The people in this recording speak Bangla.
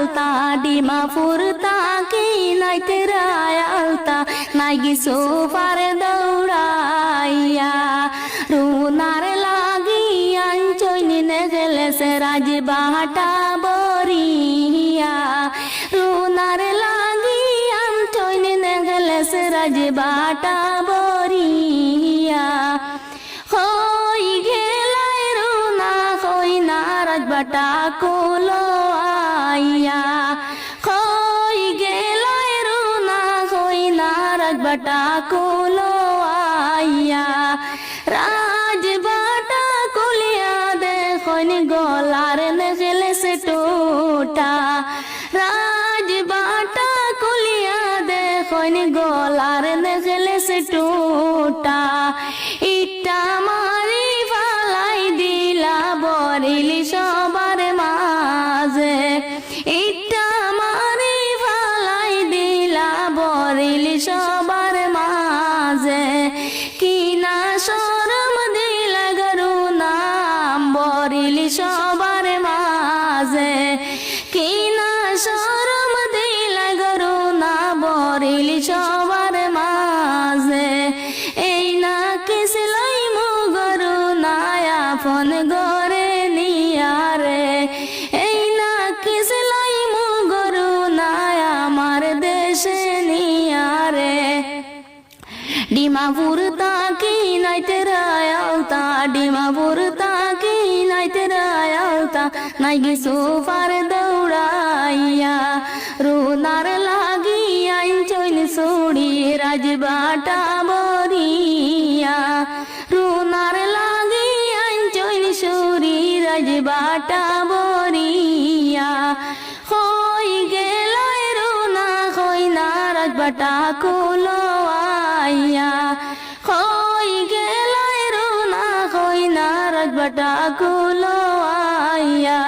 আলতা ডিমাপুর তাকি নাইতে রায় আলতা নাই গিসো পার দৌড়াইয়া রুনার লাগি আঞ্চইনি নে গেলেছে রাজবাটা বরিয়া রুনার লাগি আঞ্চইনি নে গেলেছে রাজবাটা বরিয়া হই গেলাই রুনা হই না রাজবাটা কুলো আইয়া হই গেলাই রুনা হই না রাজবাটা কুলো আইয়া রাজবাটা কুলিয়া দেখুন গলার নেগেলে সে টোটা রাজবাটা কুলিয়া দেখুন গলার নেগেলে সে টোটা ইটা মারি ফালাই দিলা বরিলি সবার মাঝে ইটা মারি ফালাই দিলা বরিলি সবার মাঝে কিনা শরম দিলা গরু নাম বরিলি সবার মাঝে কিনা শরম দিলা গরু না বরিলি সবার মাঝে এই না কিসলাই মু গরু নায়া ফোন গরে নিয়ারে এই না কিসলাই মু গরু নায়া আমার দেশে নিয়ারে ডিমাপুর তাকি নাইতে রায় আলতা ডিমাপুর তাকি নাইতে রায় আলতা নাই গিসো পার দৌড়াইয়া রুনার লাগি আইন সুড়ি রাজবাটা বরিয়া রুনার লাগি আইন সুড়ি রাজবাটা বরিয়া হই গেলাই রুনা হই না রাজবাটা কুলো আইয়া হই গেলাই রুনা হই না রাজবাটা কুলো আইয়া।